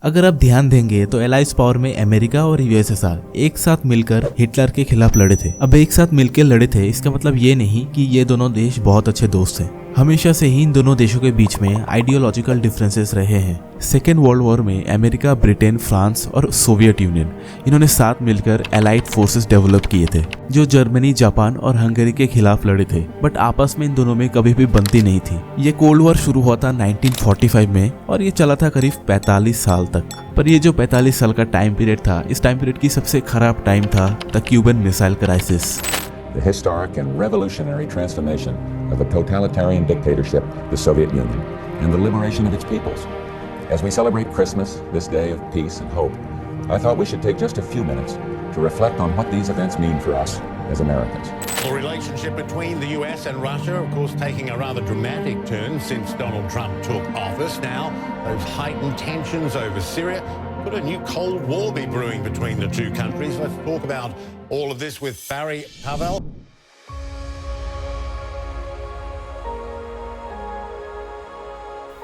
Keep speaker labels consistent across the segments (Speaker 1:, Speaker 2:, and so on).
Speaker 1: अगर आप ध्यान देंगे तो एलाइज पावर में अमेरिका और यूएसएसआर एक साथ मिलकर हिटलर के खिलाफ लड़े थे। अब एक साथ मिलकर लड़े थे इसका मतलब ये नहीं कि ये दोनों देश बहुत अच्छे दोस्त हैं। हमेशा से ही इन दोनों देशों के बीच में आइडियोलॉजिकल डिफरेंसेस रहे हैं। सेकेंड वर्ल्ड वॉर में अमेरिका, ब्रिटेन, फ्रांस और सोवियत यूनियन इन्होंने साथ मिलकर एलाइड फोर्सेस डेवलप किए थे जो जर्मनी, जापान और हंगरी के खिलाफ लड़े थे। बट आपस में इन दोनों में कभी भी बनती नहीं थी। ये कोल्ड वॉर शुरू हुआ था 1945 में और ये चला था करीब 45 साल तक। पर ये जो 45 साल का टाइम पीरियड था, इस टाइम पीरियड की सबसे खराब टाइम था the Cuban missile crisis.
Speaker 2: The historic and revolutionary transformation of a totalitarian dictatorship, the Soviet Union, and the liberation of its peoples. As we celebrate Christmas, this day of peace and hope, I thought we should take just a few minutes to reflect on what these events mean for us as Americans.
Speaker 3: The relationship between the US and Russia, of course, taking a rather dramatic turn since Donald Trump took office. Now, those heightened tensions over Syria. Could a new Cold War be brewing between the two countries? Let's talk about all of this with Barry Pavel.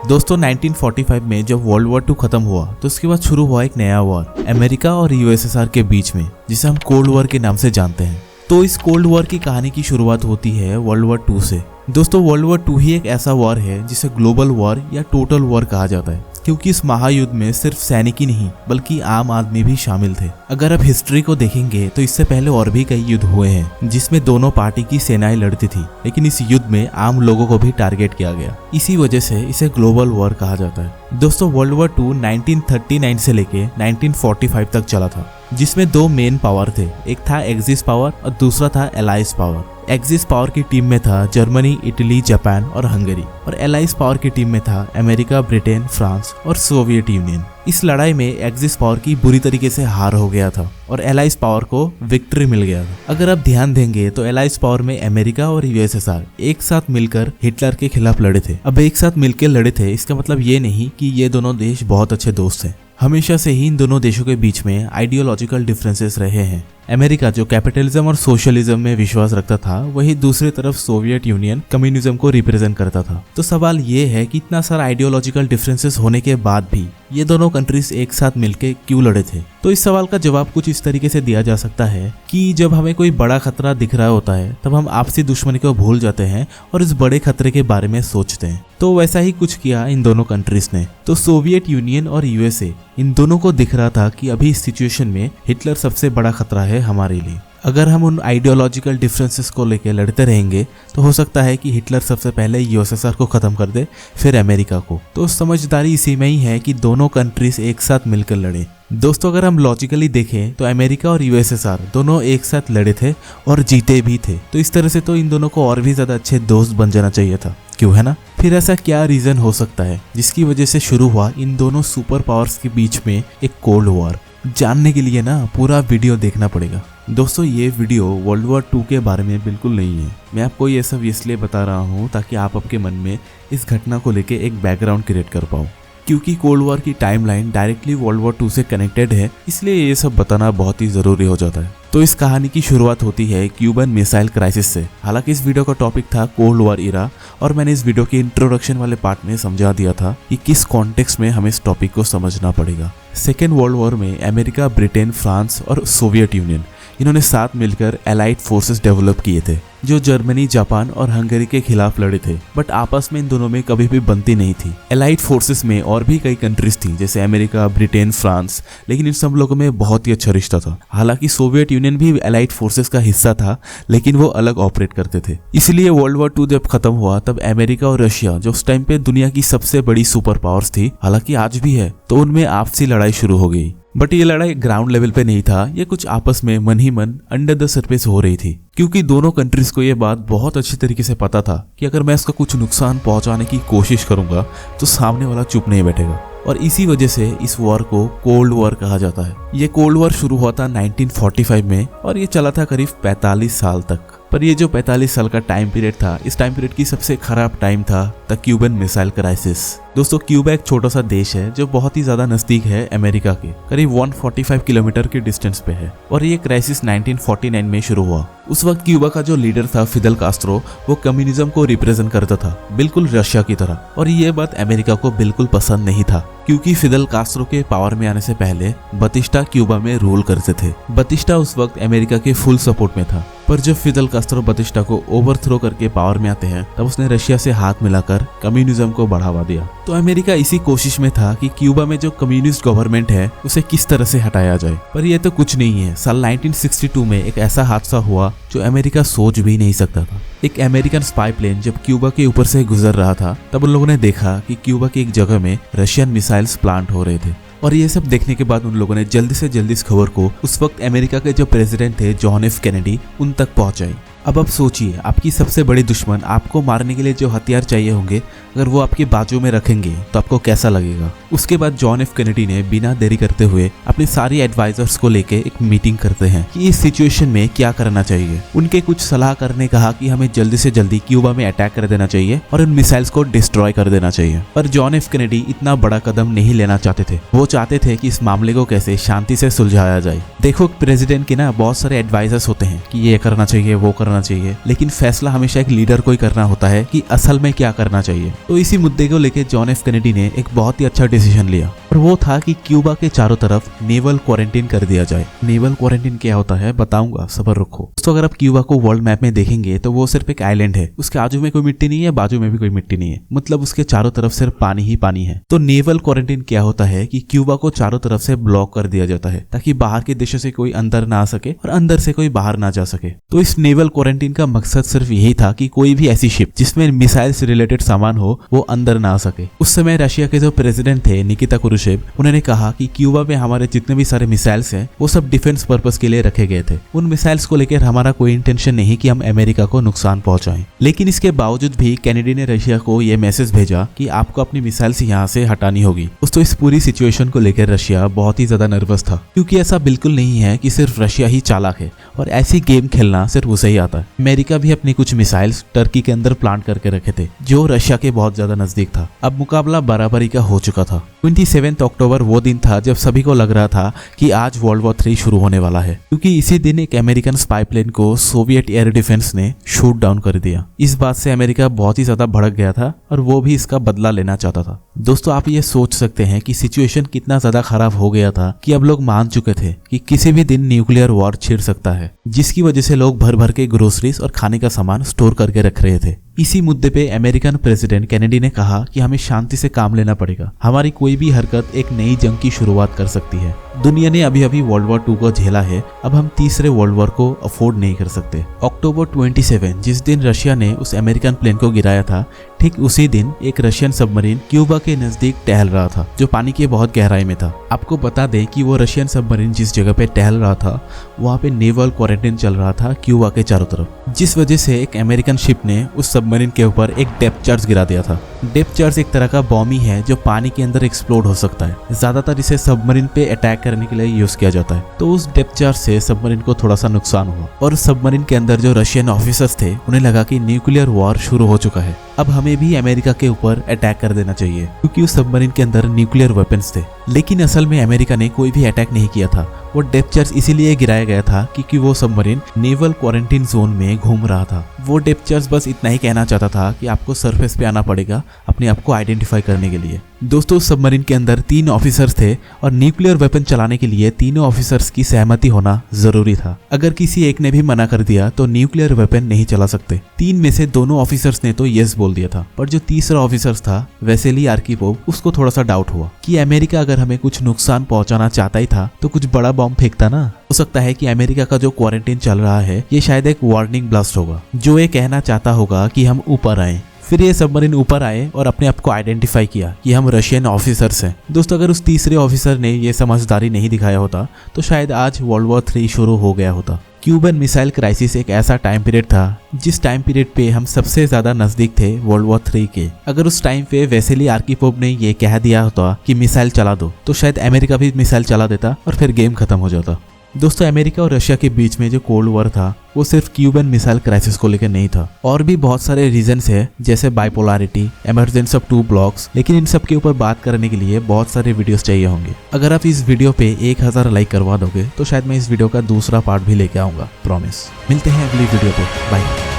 Speaker 1: दोस्तों 1945 में जब world war 2 खत्म हुआ तो उसके बाद शुरू हुआ एक नया वॉर अमेरिका और यूएसएसआर के बीच में, जिसे हम कोल्ड वॉर के नाम से जानते हैं। तो इस कोल्ड वॉर की कहानी की शुरुआत होती है वर्ल्ड वॉर 2 से। दोस्तों वर्ल्ड वॉर 2 ही एक ऐसा वॉर है जिसे ग्लोबल वॉर या टोटल वॉर कहा जाता है, क्योंकि इस महायुद्ध में सिर्फ सैनिक ही नहीं बल्कि आम आदमी भी शामिल थे। अगर आप हिस्ट्री को देखेंगे तो इससे पहले और भी कई युद्ध हुए हैं जिसमें दोनों पार्टी की सेनाएं लड़ती थी, लेकिन इस युद्ध में आम लोगों को भी टारगेट किया गया। इसी वजह से इसे ग्लोबल वॉर कहा जाता है। दोस्तों वर्ल्ड वॉर 2 1939 से लेके 1945 तक चला था, जिसमें दो मेन पावर थे, एक था एक्सिस पावर और दूसरा था एलाइज पावर। एक्सिस पावर की टीम में था जर्मनी, इटली, जापान और हंगरी, और एलाइज पावर की टीम में था अमेरिका, ब्रिटेन, फ्रांस और सोवियत यूनियन। इस लड़ाई में एक्सिस पावर की बुरी तरीके से हार हो गया था और एलाइज पावर को विक्ट्री मिल गया था। अगर आप ध्यान देंगे तो एलाइज पावर में अमेरिका और यूएसएसआर एक साथ मिलकर हिटलर के खिलाफ लड़े थे। अब एक साथ मिलकर लड़े थे इसका मतलब ये नहीं कि ये दोनों देश बहुत अच्छे दोस्त हैं। हमेशा से ही इन दोनों देशों के बीच में आइडियोलॉजिकल डिफरेंसेस रहे हैं। अमेरिका जो कैपिटलिज्म और सोशलिज्म में विश्वास रखता था, वही दूसरी तरफ सोवियत यूनियन कम्युनिज्म को रिप्रेजेंट करता था। तो सवाल ये है कि इतना सारा आइडियोलॉजिकल डिफरेंसेस होने के बाद भी ये दोनों कंट्रीज एक साथ मिलकर क्यों लड़े थे? तो इस सवाल का जवाब कुछ इस तरीके से दिया जा सकता है कि जब हमें कोई बड़ा खतरा दिख रहा होता है तब हम आपसी दुश्मनी को भूल जाते हैं और इस बड़े खतरे के बारे में सोचते हैं। तो वैसा ही कुछ किया इन दोनों कंट्रीज ने। तो सोवियत यूनियन और यूएसए इन दोनों को दिख रहा था कि अभी इस सिचुएशन में हिटलर सबसे बड़ा खतरा है हमारे लिए। अगर हम उन आइडियोलॉजिकल डिफरेंसेस को लेकर लड़ते रहेंगे तो हो सकता है कि हिटलर सबसे पहले यूएसएसआर को खत्म कर दे, फिर अमेरिका को। तो समझदारी इसी में ही है कि दोनों कंट्रीज एक साथ मिलकर लड़े। दोस्तों अगर हम लॉजिकली देखें तो अमेरिका और यूएसएसआर दोनों एक साथ लड़े थे और जीते भी थे। तो इस तरह से तो इन दोनों को और भी ज्यादा अच्छे दोस्त बन जाना चाहिए था, क्यों है ना? फिर ऐसा क्या रीजन हो सकता है जिसकी वजह से शुरू हुआ इन दोनों सुपर पावर्स के बीच में एक कोल्ड वॉर? जानने के लिए ना पूरा वीडियो देखना पड़ेगा। दोस्तों ये वीडियो वर्ल्ड वॉर 2 के बारे में बिल्कुल नहीं है। मैं आपको ये सब इसलिए बता रहा हूँ ताकि आप आपके मन में इस घटना को लेके एक बैकग्राउंड क्रिएट कर पाओ, क्योंकि कोल्ड वॉर की टाइमलाइन डायरेक्टली वर्ल्ड वॉर 2 से कनेक्टेड है, इसलिए ये सब बताना बहुत ही जरूरी हो जाता है। तो इस कहानी की शुरुआत होती है क्यूबन मिसाइल क्राइसिस से। हालांकि इस वीडियो का टॉपिक था कोल्ड वॉर इरा और मैंने इस वीडियो के इंट्रोडक्शन वाले पार्ट में समझा दिया था कि किस कॉन्टेक्स्ट में हमें इस टॉपिक को समझना पड़ेगा। सेकेंड वर्ल्ड वॉर में अमेरिका, ब्रिटेन, फ्रांस और सोवियत यूनियन इन्होंने साथ मिलकर एलाइड फोर्सेस डेवलप किए थे जो जर्मनी, जापान और हंगरी के खिलाफ लड़े थे। बट आपस में इन दोनों में कभी भी बनती नहीं थी। एलाइड फोर्सेस में और भी कई कंट्रीज थी जैसे अमेरिका, ब्रिटेन, फ्रांस, लेकिन इन सब लोगों में बहुत ही अच्छा रिश्ता था। हालांकि सोवियत यूनियन भी एलाइड फोर्सेस का हिस्सा था, लेकिन वो अलग ऑपरेट करते थे। इसलिए वर्ल्ड वॉर 2 जब खत्म हुआ तब अमेरिका और रशिया जो उस टाइम पे दुनिया की सबसे बड़ी सुपर पावर्स थी, हालांकि आज भी है, तो उनमें आपसी लड़ाई शुरू हो गई। बट ये लड़ाई ग्राउंड लेवल पे नहीं था, ये कुछ आपस में मन ही मन अंडर द सरफेस हो रही थी, क्योंकि दोनों कंट्रीज को ये बात बहुत अच्छी तरीके से पता था कि अगर मैं इसका कुछ नुकसान पहुंचाने की कोशिश करूंगा तो सामने वाला चुप नहीं बैठेगा। और इसी वजह से इस वॉर को कोल्ड वॉर कहा जाता है। ये कोल्ड वॉर शुरू हुआ था 1945 में और ये चला था करीब 45 साल तक। पर ये जो 45 साल का टाइम पीरियड था, इस टाइम पीरियड की सबसे खराब टाइम था द क्यूबन मिसाइल क्राइसिस। दोस्तों क्यूबा एक छोटा सा देश है जो बहुत ही ज्यादा नजदीक है अमेरिका के, करीब 145 किलोमीटर के डिस्टेंस पे है और ये क्राइसिस 1949 में शुरू हुआ। उस वक्त क्यूबा का जो लीडर था फिदेल कास्ट्रो, वो कम्युनिज्म को रिप्रेजेंट करता था, बिल्कुल रशिया की तरह। और ये बात अमेरिका को बिल्कुल पसंद नहीं था क्योंकि फिदेल कास्ट्रो के पावर में आने से पहले बतिस्टा क्यूबा में रूल करते थे। बतिस्टा उस वक्त अमेरिका के फुल सपोर्ट में था, पर जब फिदेल कास्ट्रो बतिस्टा को ओवरथ्रो करके पावर में आते हैं तब उसने रशिया से हाथ मिलाकर कम्युनिज्म को बढ़ावा दिया। तो अमेरिका इसी कोशिश में था कि क्यूबा में जो कम्युनिस्ट गवर्नमेंट है उसे किस तरह से हटाया जाए। पर यह तो कुछ नहीं है। साल 1962 में एक ऐसा हादसा हुआ जो अमेरिका सोच भी नहीं सकता था। एक अमेरिकन स्पाई प्लेन जब क्यूबा के ऊपर से गुजर रहा था तब उन लोगों ने देखा कि क्यूबा की एक जगह में रशियन मिसाइल्स प्लांट हो रहे थे। और ये सब देखने के बाद उन लोगों ने जल्दी से जल्दी इस खबर को उस वक्त अमेरिका के जो प्रेसिडेंट थे जॉन एफ कैनेडी, उन तक पहुंचाई। अब आप सोचिए, आपकी सबसे बड़ी दुश्मन आपको मारने के लिए जो हथियार चाहिए होंगे, अगर वो आपके बाजू में रखेंगे तो आपको कैसा लगेगा। उसके बाद जॉन एफ कैनेडी ने बिना देरी करते हुए अपने सारी एडवाइजर्स को लेके एक मीटिंग करते हैं कि इस सिचुएशन में क्या करना चाहिए। उनके कुछ सलाहकार ने कहा कि हमें जल्दी से जल्दी क्यूबा में अटैक कर देना चाहिए और उन मिसाइल्स को डिस्ट्रॉय कर देना चाहिए। पर जॉन एफ कैनेडी इतना बड़ा कदम नहीं लेना चाहते थे। वो चाहते थे कि इस मामले को कैसे शांति से सुलझाया जाए। देखो, प्रेसिडेंट के ना बहुत सारे एडवाइजर्स होते हैं कि ये करना चाहिए, वो करना चाहिए, लेकिन फैसला हमेशा एक लीडर को ही करना होता है कि असल में क्या करना चाहिए। तो इसी मुद्दे को लेकर जॉन एफ कैनेडी ने एक बहुत ही अच्छा डिसीजन लिया और वो था कि क्यूबा के चारों तरफ नेवल क्वारंटीन कर दिया जाए। नेवल क्वारंटीन क्या होता है बताऊंगा, सब्र रखो। तो अगर आप क्यूबा को वर्ल्ड मैप में देखेंगे तो वो सिर्फ एक आइलैंड है। उसके आजू में कोई मिट्टी नहीं है, बाजू में भी कोई मिट्टी नहीं है, मतलब उसके चारों तरफ सिर्फ पानी ही पानी है। तो नेवल क्वारंटीन क्या होता है कि क्यूबा को चारों तरफ से ब्लॉक कर दिया जाता है ताकि बाहर के देशों से कोई अंदर ना आ सके और अंदर से कोई बाहर ना जा सके। तो इस नेवल क्वारंटीन का मकसद सिर्फ यही था कि कोई भी ऐसी शिप जिसमें मिसाइल से रिलेटेड सामान हो वो अंदर ना आ सके। उस समय रशिया के जो प्रेसिडेंट थे निकिता क्रुश्चेव, उन्होंने कहा कि क्यूबा में हमारे जितने भी सारे मिसाइल्स हैं वो सब डिफेंस पर्पस के लिए रखे गए थे। उन मिसाइल्स को लेकर हमारा कोई इंटेंशन नहीं कि हम अमेरिका को नुकसान पहुंचाएं। लेकिन इसके बावजूद भी कैनेडी ने रशिया को यह मैसेज भेजा कि आपको अपनी मिसाइल्स यहाँ से हटानी होगी। दोस्तों इस पूरी सिचुएशन को लेकर रशिया बहुत ही ज्यादा नर्वस था क्योंकि ऐसा बिल्कुल नहीं है कि सिर्फ रशिया ही चालाक है और ऐसी गेम खेलना सिर्फ उसे ही आता है। अमेरिका भी अपनी कुछ मिसाइल्स टर्की के अंदर प्लांट करके रखे थे जो रशिया के बहुत ज्यादा नजदीक था। अब मुकाबला बराबरी का हो चुका था। 27 अक्टूबर वो दिन था जब सभी को लग रहा था कि आज वर्ल्ड वॉर 3 शुरू होने वाला है, क्योंकि इसी दिन एक अमेरिकन स्पाई प्लेन को सोवियत एयर डिफेंस ने शूट डाउन कर दिया। इस बात से अमेरिका बहुत ही ज्यादा भड़क गया था और वो भी इसका बदला लेना चाहता था। दोस्तों आप ये सोच सकते हैं कि सिचुएशन कितना ज्यादा खराब हो गया था कि अब लोग मान चुके थे कि किसी भी दिन न्यूक्लियर वॉर छिड़ सकता है, जिसकी वजह से लोग भर भर के ग्रोसरीज और खाने का सामान स्टोर करके रख रहे थे। इसी मुद्दे पे अमेरिकन प्रेसिडेंट कैनेडी ने कहा कि हमें शांति से काम लेना पड़ेगा। हमारी कोई भी हरकत एक नई जंग की शुरुआत कर सकती है। दुनिया ने अभी अभी वर्ल्ड वॉर 2 को झेला है, अब हम तीसरे वर्ल्ड वॉर को अफोर्ड नहीं कर सकते। अक्टूबर 27 जिस दिन रशिया ने उस अमेरिकन प्लेन को गिराया था, ठीक उसी दिन एक रशियन सबमरीन क्यूबा के नजदीक टहल रहा था जो पानी के बहुत गहराई में था। आपको बता दें कि वो रशियन सबमरीन जिस जगह पे टहल रहा था वहाँ पे नेवल क्वारंटाइन चल रहा था क्यूबा के चारों तरफ, जिस वजह से एक अमेरिकन शिप ने उस सबमरीन के ऊपर एक डेप्थ चार्ज गिरा दिया था। डेप्थ चार्ज एक तरह का बॉम्ब ही है जो पानी के अंदर एक्सप्लोड हो सकता है। ज्यादातर इसे सबमरीन पे अटैक करने के लिए यूज किया जाता है। तो उस डेप्थ चार्ज से सबमरीन को थोड़ा सा नुकसान हुआ और सबमरीन के अंदर जो रशियन ऑफिसर्स थे उन्हें लगा कि न्यूक्लियर वॉर शुरू हो चुका है, अब हमें भी अमेरिका के ऊपर अटैक कर देना चाहिए, क्योंकि उस सबमरीन के अंदर न्यूक्लियर वेपन्स थे। लेकिन असल में अमेरिका ने कोई भी अटैक नहीं किया था। वो डेप्थ चार्ज इसीलिए गिराया गया था क्योंकि वो सबमरीन नेवल क्वारंटीन जोन में घूम रहा था। वो डेप्थ चार्ज बस इतना ही कहना चाहता था कि आपको सरफेस पे आना पड़ेगा अपने आप को आइडेंटिफाई करने के लिए। दोस्तों सबमरीन के अंदर 3 ऑफिसर्स थे और न्यूक्लियर वेपन चलाने के लिए तीनों ऑफिसर्स की सहमति होना जरूरी था। अगर किसी एक ने भी मना कर दिया तो न्यूक्लियर वेपन नहीं चला सकते। 3 में से 2 ऑफिसर्स ने तो यस बोल दिया था, पर जो तीसरा ऑफिसर था वेसेली आर्किपोव, उसको थोड़ा सा डाउट हुआ कि अमेरिका अगर हमें कुछ नुकसान पहुंचाना चाहता ही था तो कुछ बड़ा बॉम्ब फेंकता ना। हो सकता है कि अमेरिका का जो क्वारंटीन चल रहा है ये शायद एक वार्निंग ब्लास्ट होगा जो ये कहना चाहता होगा कि हम ऊपर आए। फिर ये सबमरीन ऊपर आए और अपने आप को आइडेंटिफाई किया कि हम रशियन ऑफिसर्स हैं। दोस्तों अगर उस तीसरे ऑफिसर ने ये समझदारी नहीं दिखाया होता तो शायद आज वर्ल्ड वॉर 3 शुरू हो गया होता। क्यूबन मिसाइल क्राइसिस एक ऐसा टाइम पीरियड था जिस टाइम पीरियड पे हम सबसे ज्यादा नजदीक थे वर्ल्ड वॉर 3 के। अगर उस टाइम पे वेसेली आर्किपोव ने ये कह दिया होता कि मिसाइल चला दो तो शायद अमेरिका भी मिसाइल चला देता और फिर गेम खत्म हो जाता। दोस्तों अमेरिका और रशिया के बीच में जो कोल्ड वॉर था वो सिर्फ क्यूबन मिसाइल क्राइसिस को लेकर नहीं था, और भी बहुत सारे रीजंस है जैसे बाइपोलैरिटी, इमरजेंस ऑफ 2 ब्लॉक्स। लेकिन इन सब के ऊपर बात करने के लिए बहुत सारे वीडियोस चाहिए होंगे। अगर आप इस वीडियो पे 1000 लाइक करवा दोगे तो शायद मैं इस वीडियो का दूसरा पार्ट भी लेके आऊंगा, प्रॉमिस। मिलते हैं अगली वीडियो पे, बाय।